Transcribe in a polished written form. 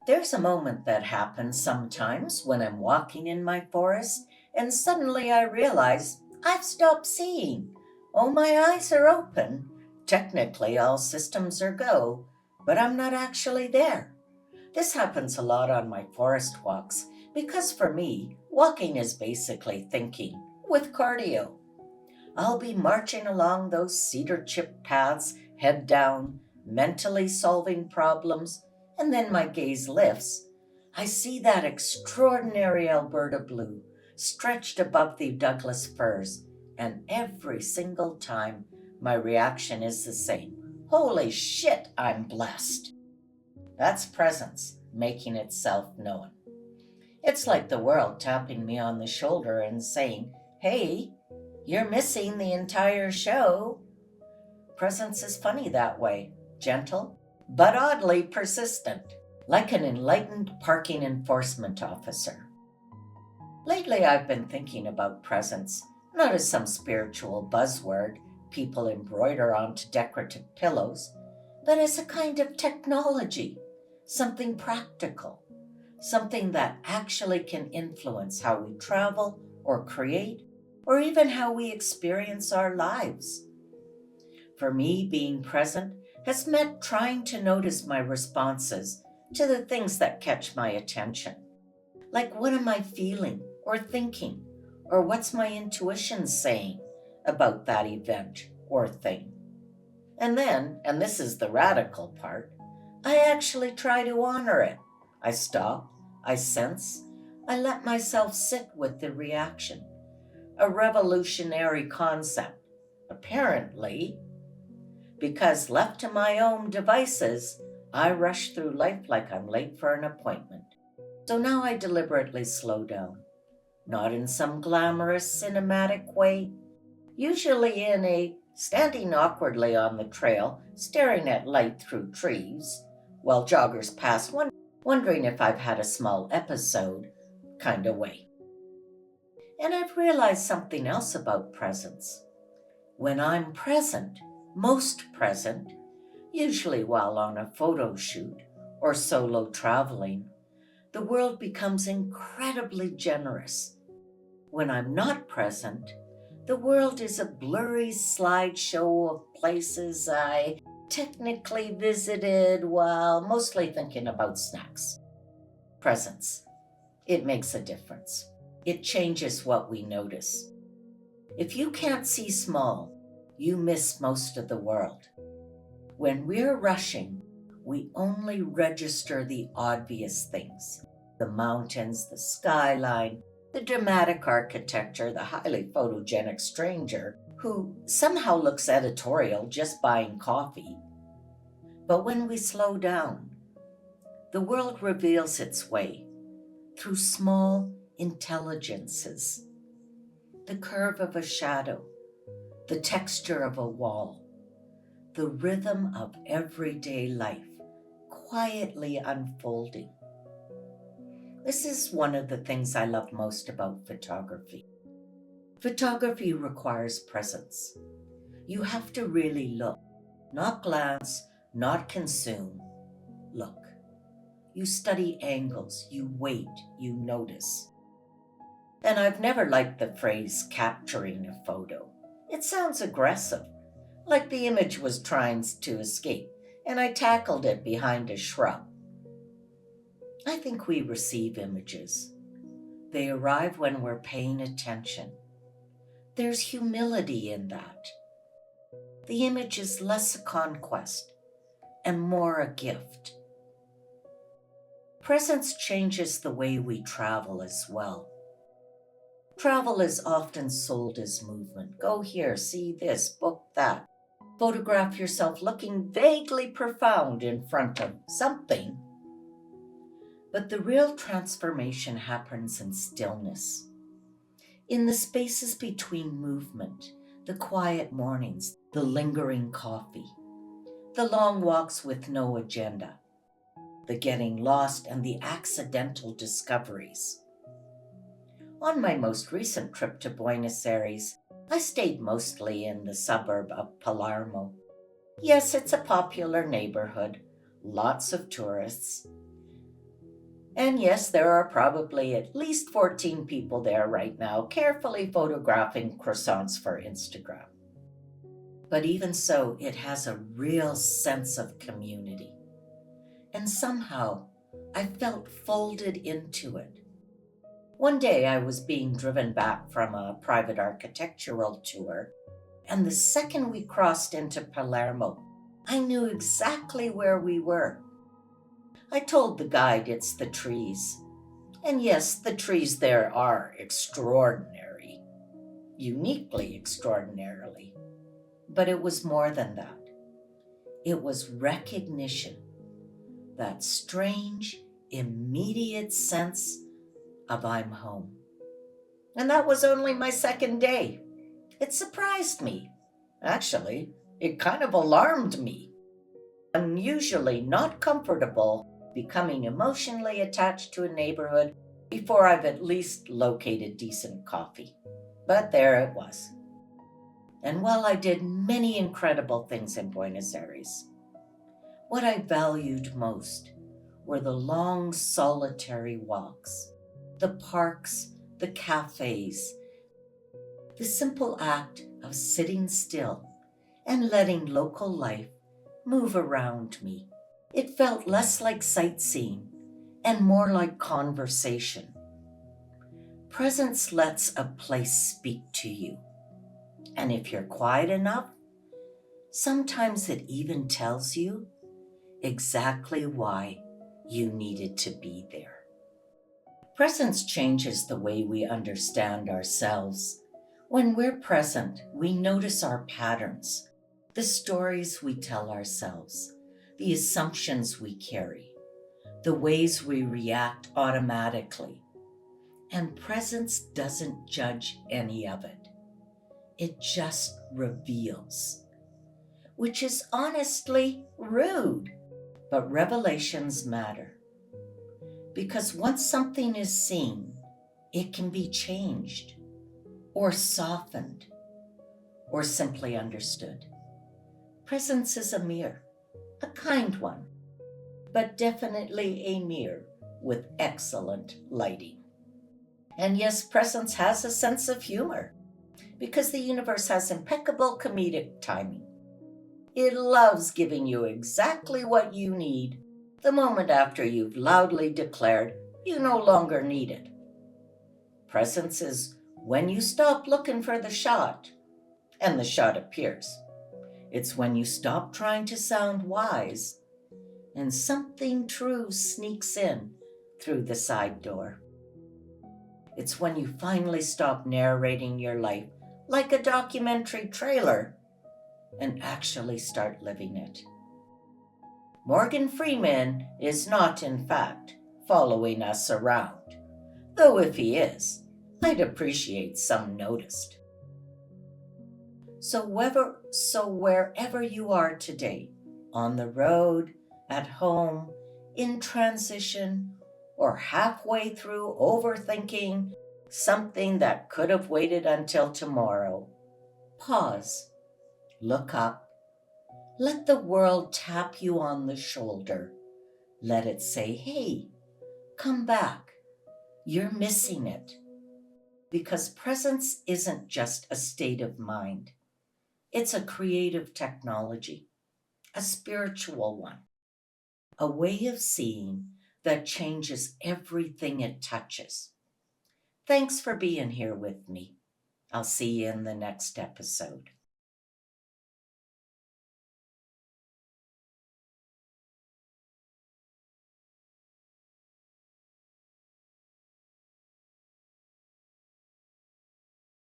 There's a moment that happens sometimes when I'm walking in my forest and suddenly I realize I've stopped seeing. Oh, my eyes are open. Technically, all systems are go, but I'm not actually there. This happens a lot on my forest walks because for me, walking is basically thinking with cardio. I'll be marching along those cedar chipped paths, head down, mentally solving problems, and then my gaze lifts. I see that extraordinary Alberta blue stretched above the Douglas firs, and every single time my reaction is the same. Holy shit, I'm blessed. That's presence making itself known. It's like the world tapping me on the shoulder and saying, "Hey, you're missing the entire show." Presence is funny that way, gentle, but oddly persistent, like an enlightened parking enforcement officer. Lately, I've been thinking about presence, not as some spiritual buzzword people embroider onto decorative pillows, but as a kind of technology, something practical, something that actually can influence how we travel or create, or even how we experience our lives. For me, being present has meant trying to notice my responses to the things that catch my attention. Like, what am I feeling or thinking? Or what's my intuition saying about that event or thing? And then, and this is the radical part, I actually try to honor it. I stop, I sense, I let myself sit with the reaction. A revolutionary concept, apparently, because left to my own devices, I rush through life like I'm late for an appointment. So now I deliberately slow down, not in some glamorous cinematic way, usually in a standing awkwardly on the trail, staring at light through trees, while joggers pass, wondering if I've had a small episode kind of way. And I've realized something else about presence. When I'm present, most present, usually while on a photo shoot or solo traveling, the world becomes incredibly generous. When I'm not present, the world is a blurry slideshow of places I technically visited while mostly thinking about snacks. Presence. It makes a difference. It changes what we notice. If you can't see small, you miss most of the world. When we're rushing, we only register the obvious things: the mountains, the skyline, the dramatic architecture, the highly photogenic stranger who somehow looks editorial just buying coffee. But when we slow down, the world reveals its way through small intelligences: the curve of a shadow, the texture of a wall, the rhythm of everyday life quietly unfolding. This is one of the things I love most about photography. Photography requires presence. You have to really look, not glance, not consume. Look. You study angles, you wait, you notice. And I've never liked the phrase capturing a photo. It sounds aggressive, like the image was trying to escape, and I tackled it behind a shrub. I think we receive images. They arrive when we're paying attention. There's humility in that. The image is less a conquest and more a gift. Presence changes the way we travel as well. Travel is often sold as movement. Go here, see this, book that. Photograph yourself looking vaguely profound in front of something. But the real transformation happens in stillness, in the spaces between movement, the quiet mornings, the lingering coffee, the long walks with no agenda, the getting lost and the accidental discoveries. On my most recent trip to Buenos Aires, I stayed mostly in the suburb of Palermo. Yes, it's a popular neighborhood, lots of tourists. And yes, there are probably at least 14 people there right now, carefully photographing croissants for Instagram. But even so, it has a real sense of community. And somehow, I felt folded into it. One day I was being driven back from a private architectural tour, and the second we crossed into Palermo, I knew exactly where we were. I told the guide it's the trees. And yes, the trees there are extraordinary, uniquely extraordinarily. But it was more than that. It was recognition, that strange, immediate sense of I'm home. And that was only my second day. It surprised me. Actually, it kind of alarmed me. I'm usually not comfortable becoming emotionally attached to a neighborhood before I've at least located decent coffee. But there it was. And while I did many incredible things in Buenos Aires, what I valued most were the long solitary walks, the parks, the cafes, the simple act of sitting still and letting local life move around me. It felt less like sightseeing and more like conversation. Presence lets a place speak to you. And if you're quiet enough, sometimes it even tells you exactly why you needed to be there. Presence changes the way we understand ourselves. When we're present, we notice our patterns, the stories we tell ourselves, the assumptions we carry, the ways we react automatically. And presence doesn't judge any of it. It just reveals, which is honestly rude. But revelations matter. Because once something is seen, it can be changed, or softened, or simply understood. Presence is a mirror, a kind one, but definitely a mirror with excellent lighting. And yes, presence has a sense of humor, because the universe has impeccable comedic timing. It loves giving you exactly what you need the moment after you've loudly declared you no longer need it. Presence is when you stop looking for the shot and the shot appears. It's when you stop trying to sound wise and something true sneaks in through the side door. It's when you finally stop narrating your life like a documentary trailer and actually start living it. Morgan Freeman is not, in fact, following us around, though if he is, I'd appreciate some noticed. So wherever you are today, on the road, at home, in transition, or halfway through overthinking something that could have waited until tomorrow, pause, look up, let the world tap you on the shoulder. Let it say, hey, come back. You're missing it. Because presence isn't just a state of mind. It's a creative technology, a spiritual one, a way of seeing that changes everything it touches. Thanks for being here with me. I'll see you in the next episode.